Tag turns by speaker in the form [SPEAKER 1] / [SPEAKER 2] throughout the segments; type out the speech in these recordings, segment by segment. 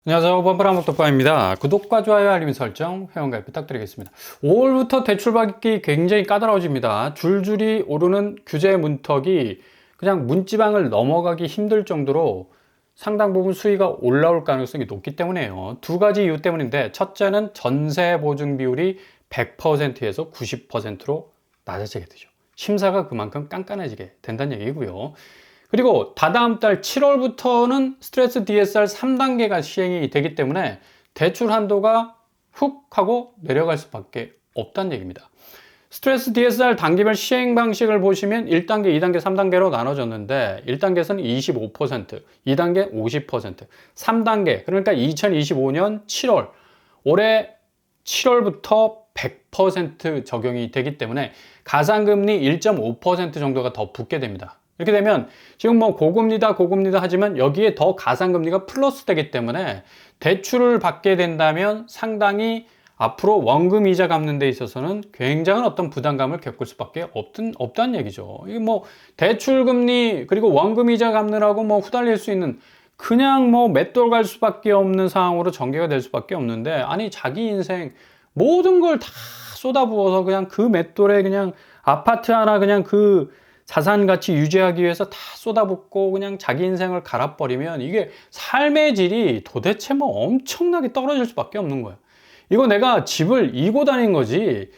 [SPEAKER 1] 안녕하세요. 뻔뻔한목독과입니다. 구독과 좋아요, 알림 설정, 회원가입 부탁드리겠습니다. 5월부터 대출 받기 굉장히 까다로워집니다. 줄줄이 오르는 규제 문턱이 그냥 문지방을 넘어가기 힘들 정도로 상당 부분 수위가 올라올 가능성이 높기 때문에요. 두 가지 이유 때문인데, 첫째는 전세 보증 비율이 100%에서 90%로 낮아지게 되죠. 심사가 그만큼 깐깐해지게 된다는 얘기고요. 그리고 다다음 달 7월부터는 스트레스 DSR 3단계가 시행이 되기 때문에 대출 한도가 훅 하고 내려갈 수밖에 없다는 얘기입니다. 스트레스 DSR 단계별 시행 방식을 보시면 1단계, 2단계, 3단계로 나눠졌는데 1단계에서는 25%, 2단계 50%, 3단계 그러니까 2025년 7월 올해 7월부터 100% 적용이 되기 때문에 가산금리 1.5% 정도가 더 붙게 됩니다. 이렇게 되면 지금 뭐 고금리다 하지만 여기에 더 가산금리가 플러스 되기 때문에 대출을 받게 된다면 상당히 앞으로 원금 이자 갚는 데 있어서는 굉장한 어떤 부담감을 겪을 수밖에 없다는 얘기죠. 이게 뭐 대출 금리 그리고 원금 이자 갚느라고 뭐 후달릴 수 있는 그냥 뭐 맷돌 갈 수밖에 없는 상황으로 전개가 될 수밖에 없는데, 아니 자기 인생 모든 걸 다 쏟아부어서 그냥 그 맷돌에 그냥 아파트 하나 그냥 그 자산 가치 유지하기 위해서 다 쏟아붓고 그냥 자기 인생을 갈아버리면 이게 삶의 질이 도대체 뭐 엄청나게 떨어질 수밖에 없는 거예요. 이거 내가 집을 이고 다닌 거지,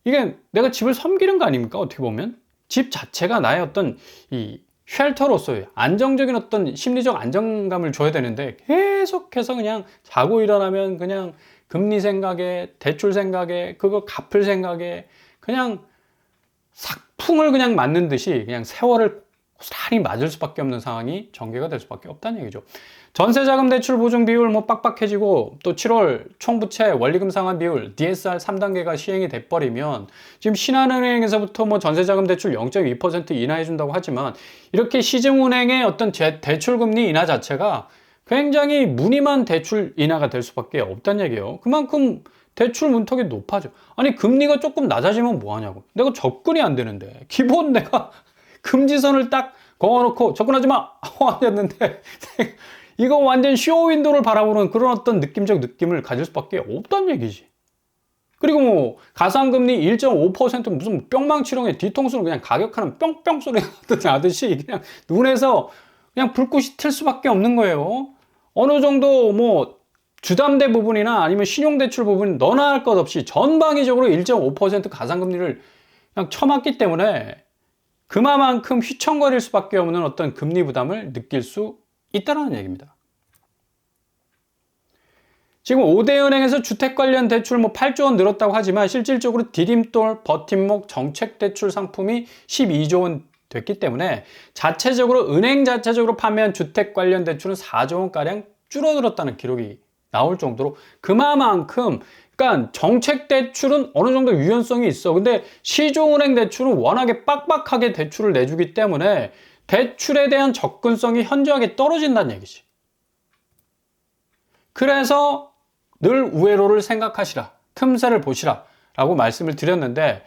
[SPEAKER 1] 이게 내가 집을 섬기는 거 아닙니까? 어떻게 보면 집 자체가 나의 어떤 이 쉘터로서의 안정적인 어떤 심리적 안정감을 줘야 되는데 계속해서 그냥 자고 일어나면 그냥 금리 생각에 대출 생각에 그거 갚을 생각에 그냥 삭풍을 그냥 맞는 듯이 그냥 세월을 고스란히 맞을 수밖에 없는 상황이 전개가 될 수밖에 없다는 얘기죠. 전세자금 대출 보증 비율 뭐 빡빡해지고 또 7월 총부채 원리금 상환 비율 DSR 3단계가 시행이 돼버리면 지금 신한은행에서부터 뭐 전세자금 대출 0.2% 인하해 준다고 하지만 이렇게 시중은행의 어떤 대출 금리 인하 자체가 굉장히 무늬만 대출 인하가 될 수밖에 없다는 얘기예요. 그만큼 대출 문턱이 높아져. 아니 금리가 조금 낮아지면 뭐하냐고. 내가 접근이 안 되는데 기본 내가 금지선을 딱 그어놓고 접근하지 마 하고 앉았는데 이거 완전 쇼윈도를 바라보는 그런 어떤 느낌적 느낌을 가질 수밖에 없다는 얘기지. 그리고 뭐 가산금리 1.5% 무슨 뿅망치롱에 뒤통수를 그냥 가격하는 뿅뿅 소리 나듯이 그냥 눈에서 그냥 불꽃이 튈 수밖에 없는 거예요. 어느 정도 뭐 주담대 부분이나 아니면 신용대출 부분 너나 할 것 없이 전방위적으로 1.5% 가산금리를 그냥 쳐맞기 때문에 그만큼 휘청거릴 수밖에 없는 어떤 금리 부담을 느낄 수 있다는 얘기입니다. 지금 5대 은행에서 주택 관련 대출 뭐 8조 원 늘었다고 하지만 실질적으로 디딤돌, 버팀목, 정책대출 상품이 12조 원 됐기 때문에 자체적으로 은행 자체적으로 판매한 주택 관련 대출은 4조 원가량 줄어들었다는 기록이 나올 정도로 그만큼 그러니까 정책 대출은 어느 정도 유연성이 있어. 근데 시중은행 대출은 워낙에 빡빡하게 대출을 내주기 때문에 대출에 대한 접근성이 현저하게 떨어진다는 얘기지. 그래서 늘 우회로를 생각하시라, 틈새를 보시라 라고 말씀을 드렸는데,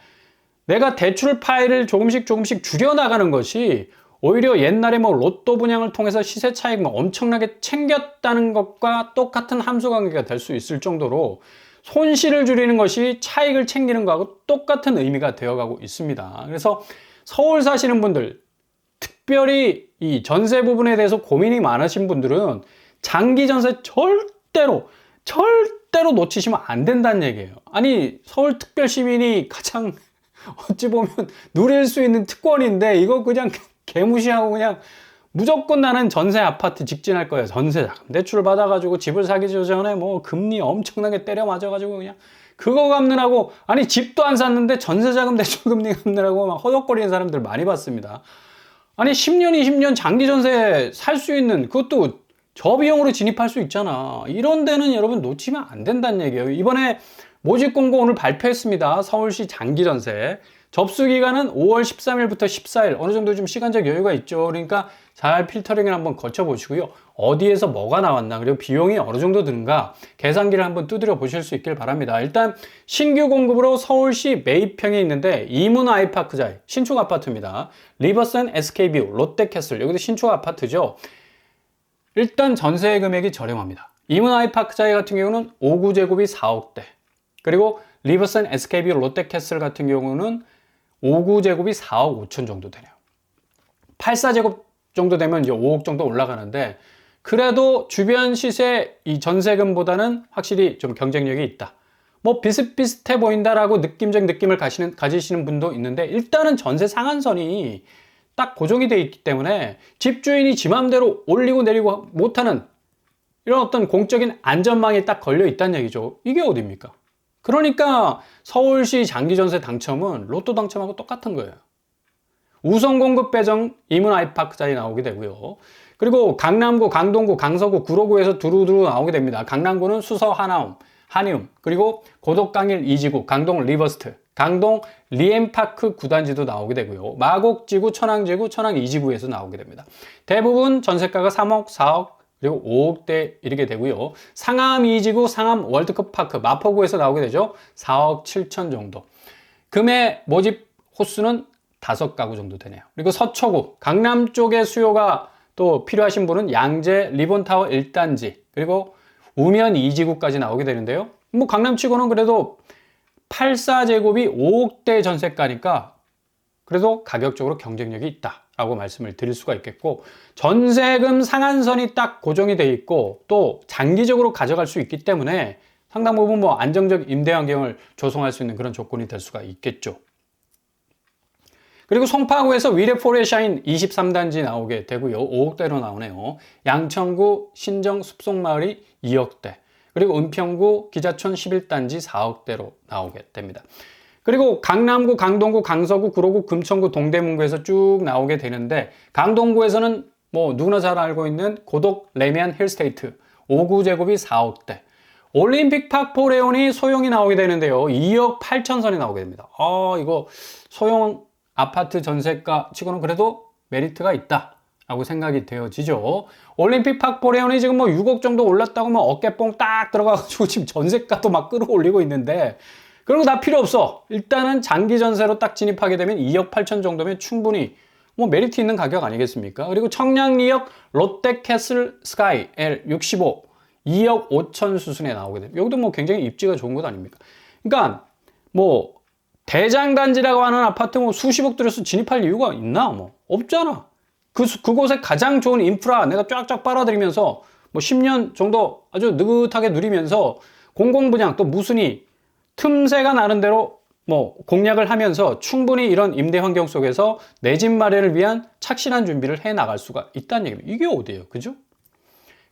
[SPEAKER 1] 내가 대출 파일을 조금씩 줄여나가는 것이 오히려 옛날에 뭐 로또 분양을 통해서 시세 차익 뭐 엄청나게 챙겼다는 것과 똑같은 함수 관계가 될 수 있을 정도로 손실을 줄이는 것이 차익을 챙기는 것하고 똑같은 의미가 되어가고 있습니다. 그래서 서울 사시는 분들, 특별히 이 전세 부분에 대해서 고민이 많으신 분들은 장기 전세 절대로 놓치시면 안 된다는 얘기예요. 아니 서울 특별 시민이 가장 어찌 보면 누릴 수 있는 특권인데 이거 그냥 개무시하고 그냥 무조건 나는 전세 아파트 직진할 거야. 전세자금 대출을 받아가지고 집을 사기 전에 뭐 금리 엄청나게 때려 맞아가지고 그냥 그거 갚느라고, 아니 집도 안 샀는데 전세자금 대출 금리 갚느라고 막 허덕거리는 사람들 많이 봤습니다. 아니 10년 20년 장기 전세 살 수 있는, 그것도 저비용으로 진입할 수 있잖아. 이런 데는 여러분 놓치면 안 된다는 얘기예요. 이번에 모집 공고 오늘 발표했습니다. 서울시 장기 전세 접수 기간은 5월 13일부터 14일, 어느 정도 좀 시간적 여유가 있죠. 그러니까 잘 필터링을 한번 거쳐 보시고요. 어디에서 뭐가 나왔나, 그리고 비용이 어느 정도 드는가 계산기를 한번 두드려 보실 수 있길 바랍니다. 일단 신규 공급으로 서울시 매입형에 있는데 이문 아이파크자의 신축 아파트입니다. 리버슨 SK뷰 롯데캐슬, 여기도 신축 아파트죠. 일단 전세 금액이 저렴합니다. 이문 아이파크자이 같은 경우는 5구제곱이 4억대. 그리고 리버슨 SKB 롯데캐슬 같은 경우는 5구제곱이 4억 5천 정도 되네요. 84제곱 정도 되면 이제 5억 정도 올라가는데, 그래도 주변 시세 이 전세금보다는 확실히 좀 경쟁력이 있다. 뭐 비슷비슷해 보인다라고 느낌적 느낌을 가지시는 분도 있는데, 일단은 전세 상한선이 딱 고정이 되어 있기 때문에 집주인이 지 맘대로 올리고 내리고 못하는 이런 어떤 공적인 안전망이 딱 걸려 있다는 얘기죠. 이게 어딥니까? 그러니까 서울시 장기전세 당첨은 로또 당첨하고 똑같은 거예요. 우선 공급 배정 이문 아이파크자리 나오게 되고요. 그리고 강남구, 강동구, 강서구, 구로구에서 두루두루 나오게 됩니다. 강남구는 수서 한이움, 그리고 고덕강일 2지구, 강동 리버스트, 강동 리엠파크 9단지도 나오게 되고요. 마곡지구, 천왕지구, 천왕 2지구에서 나오게 됩니다. 대부분 전세가가 3억, 4억, 그리고 5억대 이르게 되고요. 상암 2지구, 상암 월드컵파크, 마포구에서 나오게 되죠. 4억 7천 정도. 금의 모집 호수는 5가구 정도 되네요. 그리고 서초구, 강남 쪽에 수요가 또 필요하신 분은 양재 리본타워 1단지, 그리고 우면 2지구까지 나오게 되는데요. 뭐 강남치고는 그래도 84제곱이 5억대 전세가니까 그래도 가격적으로 경쟁력이 있다라고 말씀을 드릴 수가 있겠고, 전세금 상한선이 딱 고정이 돼 있고 또 장기적으로 가져갈 수 있기 때문에 상당 부분 뭐 안정적 임대 환경을 조성할 수 있는 그런 조건이 될 수가 있겠죠. 그리고 송파구에서 위례포레샤인 23단지 나오게 되고요. 5억대로 나오네요. 양천구 신정 숲속마을이 2억대, 그리고 은평구 기자촌 11단지 4억대로 나오게 됩니다. 그리고 강남구, 강동구, 강서구, 구로구, 금천구, 동대문구에서 쭉 나오게 되는데, 강동구에서는 뭐 누구나 잘 알고 있는 고독 레미안 힐스테이트 5구제곱이 4억대, 올림픽 파포레온이 소형이 나오게 되는데요. 2억 8천선이 나오게 됩니다. 이거 소형 아파트 전세가 치고는 그래도 메리트가 있다 라고 생각이 되어지죠. 올림픽 파포레온이 지금 뭐 6억 정도 올랐다고 뭐 어깨뽕 딱 들어가가지고 지금 전세가도 막 끌어올리고 있는데, 그런 거 다 필요 없어. 일단은 장기 전세로 딱 진입하게 되면 2억 8천 정도면 충분히 뭐 메리트 있는 가격 아니겠습니까? 그리고 청량리역 롯데캐슬 스카이 L65 2억 5천 수순에 나오게 됩니다. 여기도 뭐 굉장히 입지가 좋은 곳 아닙니까? 그러니까 뭐 대장단지라고 하는 아파트 뭐 수십억 들여서 진입할 이유가 있나? 뭐 없잖아. 그곳에 가장 좋은 인프라 내가 쫙쫙 빨아들이면서 뭐 10년 정도 아주 느긋하게 누리면서 공공분양 또 무순위 틈새가 나는 대로 뭐 공략을 하면서 충분히 이런 임대 환경 속에서 내 집 마련을 위한 착실한 준비를 해 나갈 수가 있다는 얘기입니다. 이게 어디예요? 그죠?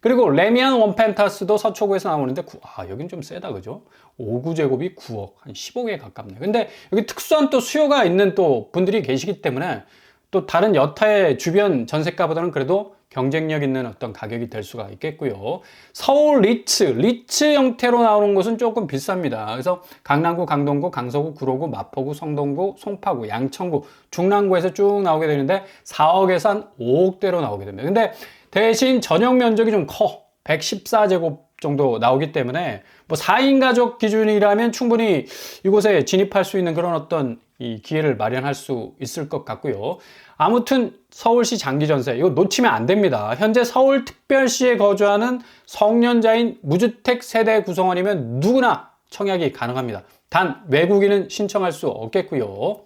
[SPEAKER 1] 그리고 레미안 원펜타스도 서초구에서 나오는데 여긴 좀 세다, 그죠? 5구제곱이 9억, 한 10억에 가깝네요. 근데 여기 특수한 또 수요가 있는 또 분들이 계시기 때문에 또 다른 여타의 주변 전세가보다는 그래도 경쟁력 있는 어떤 가격이 될 수가 있겠고요. 서울 리츠 형태로 나오는 곳은 조금 비쌉니다. 그래서 강남구, 강동구, 강서구, 구로구, 마포구, 성동구, 송파구, 양천구, 중랑구에서 쭉 나오게 되는데 4억에서 한 5억대로 나오게 됩니다. 근데 대신 전용 면적이 좀 커. 114제곱 정도 나오기 때문에 뭐 4인 가족 기준이라면 충분히 이곳에 진입할 수 있는 그런 어떤 이 기회를 마련할 수 있을 것 같고요. 아무튼 서울시 장기전세 이거 놓치면 안 됩니다. 현재 서울특별시에 거주하는 성년자인 무주택 세대 구성원이면 누구나 청약이 가능합니다. 단 외국인은 신청할 수 없겠고요.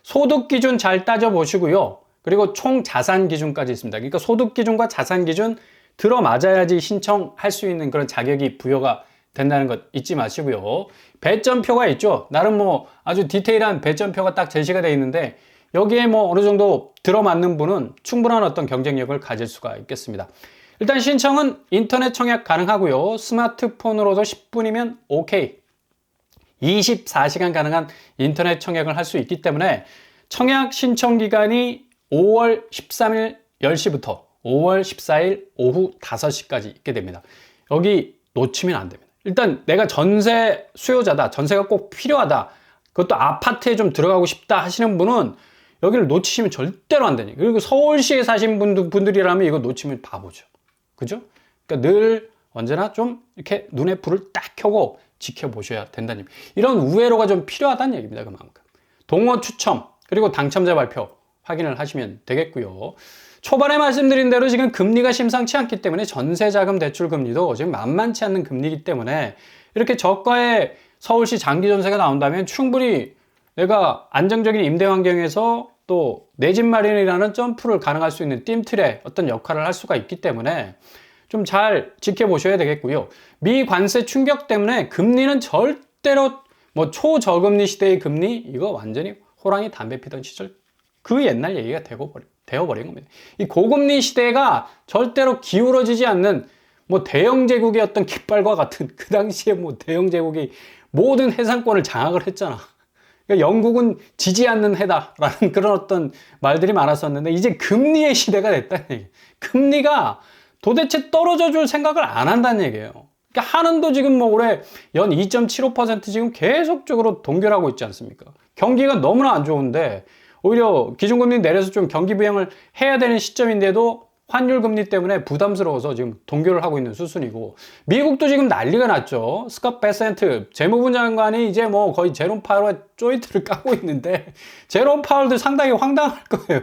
[SPEAKER 1] 소득 기준 잘 따져보시고요. 그리고 총 자산 기준까지 있습니다. 그러니까 소득 기준과 자산 기준 들어맞아야지 신청할 수 있는 그런 자격이 부여가 된다는 것 잊지 마시고요. 배점표가 있죠. 나름 뭐 아주 디테일한 배점표가 딱 제시가 되어 있는데 여기에 뭐 어느 정도 들어맞는 분은 충분한 어떤 경쟁력을 가질 수가 있겠습니다. 일단 신청은 인터넷 청약 가능하고요. 스마트폰으로도 10분이면 오케이. 24시간 가능한 인터넷 청약을 할 수 있기 때문에 청약 신청 기간이 5월 13일 10시부터 5월 14일 오후 5시까지 있게 됩니다. 여기 놓치면 안 됩니다. 일단 내가 전세 수요자다, 전세가 꼭 필요하다, 그것도 아파트에 좀 들어가고 싶다 하시는 분은 여기를 놓치시면 절대로 안 되니까. 그리고 서울시에 사신 분들이라면 이거 놓치면 바보죠. 그죠? 그러니까 늘 언제나 좀 이렇게 눈에 불을 딱 켜고 지켜보셔야 된다는 얘기입니다. 이런 우회로가 좀 필요하다는 얘기입니다. 그만큼. 동호 추첨, 그리고 당첨자 발표 확인을 하시면 되겠고요. 초반에 말씀드린 대로 지금 금리가 심상치 않기 때문에 전세자금 대출 금리도 지금 만만치 않는 금리이기 때문에 이렇게 저가의 서울시 장기 전세가 나온다면 충분히 내가 안정적인 임대 환경에서 또 내 집 마련이라는 점프를 가능할 수 있는 뜀틀의 어떤 역할을 할 수가 있기 때문에 좀 잘 지켜보셔야 되겠고요. 미관세 충격 때문에 금리는 절대로 뭐 초저금리 시대의 금리 이거 완전히 호랑이 담배 피던 시절 그 옛날 얘기가 되어버린 겁니다. 이 고금리 시대가 절대로 기울어지지 않는 뭐 대영 제국의 어떤 깃발과 같은 그 당시에 뭐 대영 제국이 모든 해상권을 장악을 했잖아. 그러니까 영국은 지지 않는 해다라는 그런 어떤 말들이 많았었는데 이제 금리의 시대가 됐다는 얘기예요. 금리가 도대체 떨어져 줄 생각을 안 한다는 얘기예요. 그러니까 한은도 지금 뭐 올해 연 2.75% 지금 계속적으로 동결하고 있지 않습니까? 경기가 너무나 안 좋은데 오히려 기준금리 내려서 좀 경기 부양을 해야 되는 시점인데도 환율 금리 때문에 부담스러워서 지금 동결을 하고 있는 수순이고 미국도 지금 난리가 났죠. 스캇 베센트 재무부 장관이 이제 뭐 거의 제롬 파월의 조인트를 까고 있는데 제롬 파월도 상당히 황당할 거예요.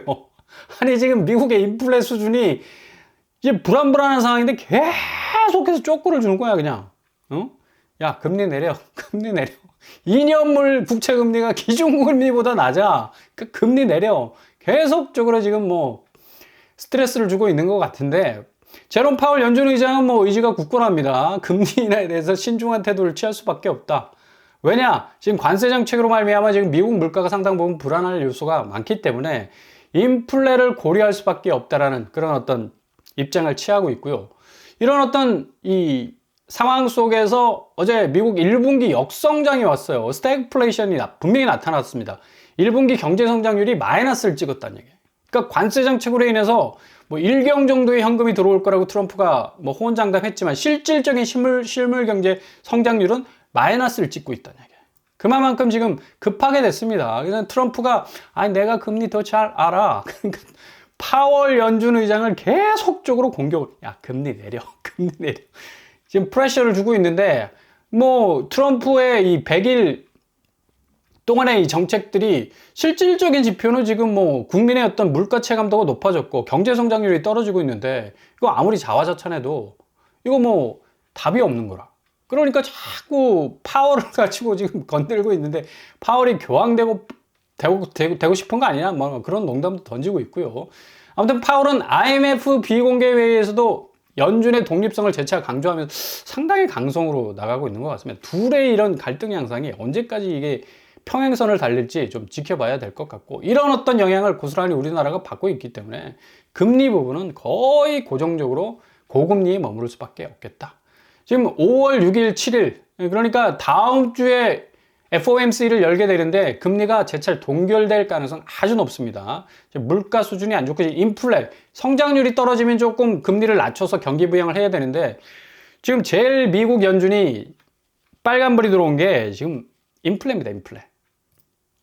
[SPEAKER 1] 아니 지금 미국의 인플레 수준이 이제 불안불안한 상황인데 계속해서 쪼꾸를 주는 거야 그냥. 어? 야 금리 내려 금리 내려 2년물 국채금리가 기준금리보다 낮아. 그 금리 내려. 계속적으로 지금 뭐 스트레스를 주고 있는 것 같은데 제롬 파월 연준 의장은 뭐 의지가 굳건합니다. 금리에 대해서 신중한 태도를 취할 수밖에 없다. 왜냐? 지금 관세 정책으로 말미암아 지금 미국 물가가 상당 부분 불안할 요소가 많기 때문에 인플레를 고려할 수밖에 없다라는 그런 어떤 입장을 취하고 있고요. 이런 어떤 이 상황 속에서 어제 미국 1분기 역성장이 왔어요. 스태그플레이션이 분명히 나타났습니다. 1분기 경제 성장률이 마이너스를 찍었다는 얘기예요. 그러니까 관세 정책으로 인해서 뭐 1경 정도의 현금이 들어올 거라고 트럼프가 뭐 호언장담했지만 실질적인 실물 경제 성장률은 마이너스를 찍고 있다는 얘기예요. 그만큼 지금 급하게 됐습니다. 그래서 트럼프가 아니 내가 금리 더 잘 알아. 그러니까 파월 연준 의장을 계속적으로 공격을 야 금리 내려 금리 내려 지금 프레셔를 주고 있는데 뭐 트럼프의 이 100일 동안의 이 정책들이 실질적인 지표는 지금 뭐 국민의 어떤 물가 체감도가 높아졌고 경제 성장률이 떨어지고 있는데 이거 아무리 자화자찬해도 이거 뭐 답이 없는 거라. 그러니까 자꾸 파월을 가지고 지금 건들고 있는데 파월이 교황되고 되고 싶은 거 아니냐 뭐 그런 농담도 던지고 있고요. 아무튼 파월은 IMF 비공개 회의에서도 연준의 독립성을 재차 강조하면서 상당히 강성으로 나가고 있는 것 같습니다. 둘의 이런 갈등 양상이 언제까지 이게 평행선을 달릴지 좀 지켜봐야 될 것 같고 이런 어떤 영향을 고스란히 우리나라가 받고 있기 때문에 금리 부분은 거의 고정적으로 고금리에 머무를 수밖에 없겠다. 지금 5월 6일, 7일 그러니까 다음 주에 FOMC를 열게 되는데 금리가 재차 동결될 가능성 아주 높습니다. 물가 수준이 안 좋고 인플레, 성장률이 떨어지면 조금 금리를 낮춰서 경기 부양을 해야 되는데 지금 제일 미국 연준이 빨간불이 들어온 게 지금 인플레입니다. 인플레.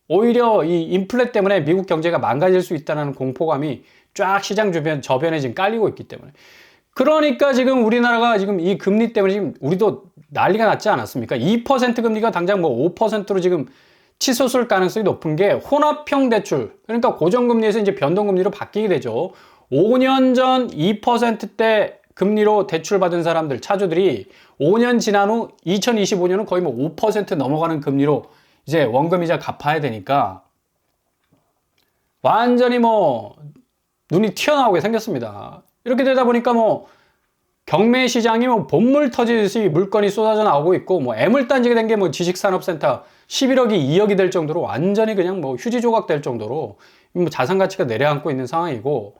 [SPEAKER 1] 오히려 이 인플레 때문에 미국 경제가 망가질 수 있다는 공포감이 쫙 시장 주변 저변에 지금 깔리고 있기 때문에 그러니까 지금 우리나라가 지금 이 금리 때문에 지금 우리도 난리가 났지 않았습니까? 2% 금리가 당장 뭐 5%로 지금 치솟을 가능성이 높은 게 혼합형 대출, 그러니까 고정금리에서 이제 변동금리로 바뀌게 되죠. 5년 전 2%대 금리로 대출받은 사람들, 차주들이 5년 지난 후 2025년은 거의 뭐 5% 넘어가는 금리로 이제 원금이자 갚아야 되니까 완전히 뭐 눈이 튀어나오게 생겼습니다. 이렇게 되다 보니까 뭐 경매 시장이 뭐 본물 터지듯이 물건이 쏟아져 나오고 있고 뭐 애물단지가 된 게 뭐 지식산업센터 11억이 2억이 될 정도로 완전히 그냥 뭐 휴지 조각 될 정도로 뭐 자산 가치가 내려앉고 있는 상황이고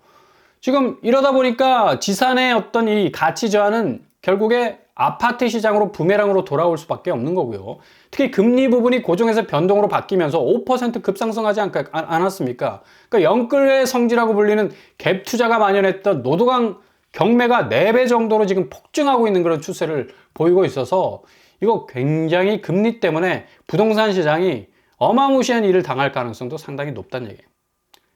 [SPEAKER 1] 지금 이러다 보니까 지산의 어떤 이 가치 저하는 결국에 아파트 시장으로 부메랑으로 돌아올 수밖에 없는 거고요. 특히 금리 부분이 고정에서 변동으로 바뀌면서 5% 급상승하지 않았습니까? 그러니까 영끌의 성지라고 불리는 갭 투자가 만연했던 노동강 경매가 4배 정도로 지금 폭증하고 있는 그런 추세를 보이고 있어서 이거 굉장히 금리 때문에 부동산 시장이 어마무시한 일을 당할 가능성도 상당히 높다는 얘기예요.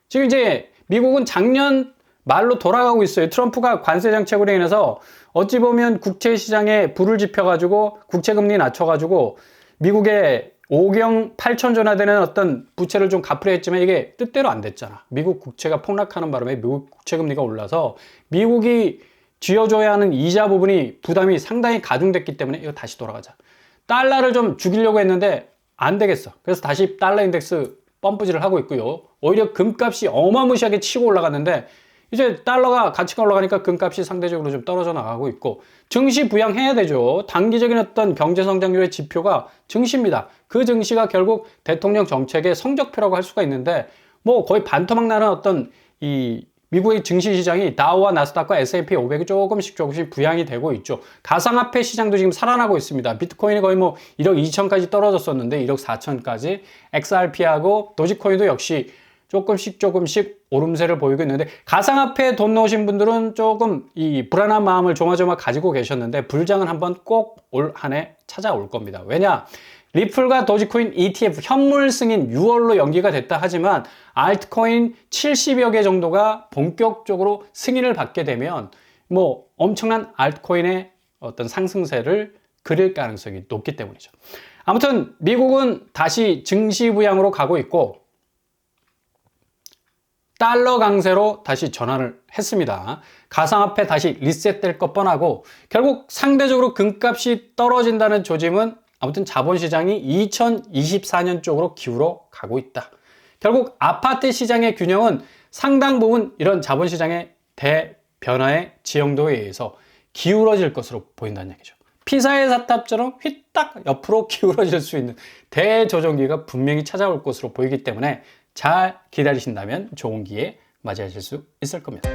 [SPEAKER 1] 지금 이제 미국은 작년 말로 돌아가고 있어요. 트럼프가 관세 정책으로 인해서 어찌 보면 국채 시장에 불을 지펴가지고 국채 금리 낮춰가지고 미국의 5경 8천조나 되는 어떤 부채를 좀 갚으려 했지만 이게 뜻대로 안 됐잖아. 미국 국채가 폭락하는 바람에 미국 국채 금리가 올라서 미국이 쥐어줘야 하는 이자 부분이 부담이 상당히 가중됐기 때문에 이거 다시 돌아가자. 달러를 좀 죽이려고 했는데 안 되겠어. 그래서 다시 달러 인덱스 펌프질을 하고 있고요. 오히려 금값이 어마무시하게 치고 올라갔는데 이제 달러가 가치가 올라가니까 금값이 상대적으로 좀 떨어져 나가고 있고, 증시 부양해야 되죠. 단기적인 어떤 경제 성장률의 지표가 증시입니다. 그 증시가 결국 대통령 정책의 성적표라고 할 수가 있는데, 뭐 거의 반토막 나는 어떤 이 미국의 증시 시장이 다우와 나스닥과 S&P 500이 조금씩 부양이 되고 있죠. 가상화폐 시장도 지금 살아나고 있습니다. 비트코인이 거의 뭐 1억 2천까지 떨어졌었는데 1억 4천까지, XRP하고 도지코인도 역시 조금씩 오름세를 보이고 있는데, 가상화폐에 돈 넣으신 분들은 조금 이 불안한 마음을 조마조마 가지고 계셨는데 불장은 한번 꼭 올 한 해 찾아올 겁니다. 왜냐? 리플과 도지코인 ETF 현물 승인 6월로 연기가 됐다 하지만 알트코인 70여 개 정도가 본격적으로 승인을 받게 되면 뭐 엄청난 알트코인의 어떤 상승세를 그릴 가능성이 높기 때문이죠. 아무튼 미국은 다시 증시 부양으로 가고 있고 달러 강세로 다시 전환을 했습니다. 가상화폐 다시 리셋될 것 뻔하고, 결국 상대적으로 금값이 떨어진다는 조짐은 아무튼 자본시장이 2024년 쪽으로 기울어 가고 있다. 결국 아파트 시장의 균형은 상당 부분 이런 자본시장의 대변화의 지형도에 의해서 기울어질 것으로 보인다는 얘기죠. 피사의 사탑처럼 휘딱 옆으로 기울어질 수 있는 대조정기가 분명히 찾아올 것으로 보이기 때문에 잘 기다리신다면 좋은 기회 맞이하실 수 있을 겁니다.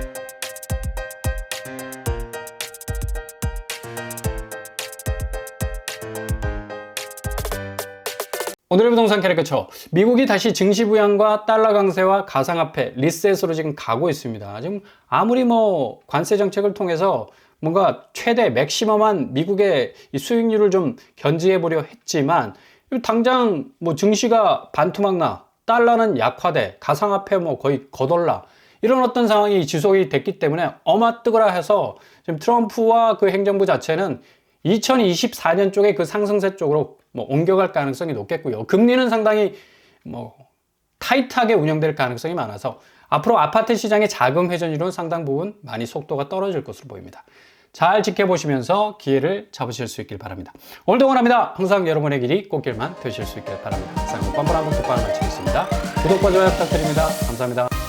[SPEAKER 1] 오늘의 부동산 캐릭터처, 미국이 다시 증시 부양과 달러 강세와 가상화폐 리셋으로 지금 가고 있습니다. 지금 아무리 뭐 관세 정책을 통해서 뭔가 최대 맥시멈한 미국의 이 수익률을 좀 견지해 보려 했지만 당장 뭐 증시가 반토막 나, 달러는 약화돼, 가상화폐 뭐 거의 거덜나, 이런 어떤 상황이 지속이 됐기 때문에 어마뜨거라 해서 지금 트럼프와 그 행정부 자체는 2024년 쪽에 그 상승세 쪽으로 뭐 옮겨갈 가능성이 높겠고요. 금리는 상당히 뭐 타이트하게 운영될 가능성이 많아서 앞으로 아파트 시장의 자금 회전율은 상당 부분 많이 속도가 떨어질 것으로 보입니다. 잘 지켜보시면서 기회를 잡으실 수 있길 바랍니다. 오늘도 응원합니다. 항상 여러분의 길이 꽃길만 되실 수 있길 바랍니다. 항상 뻔뻔한 분 똑바로 마치겠습니다. 구독과 좋아요 부탁드립니다. 감사합니다.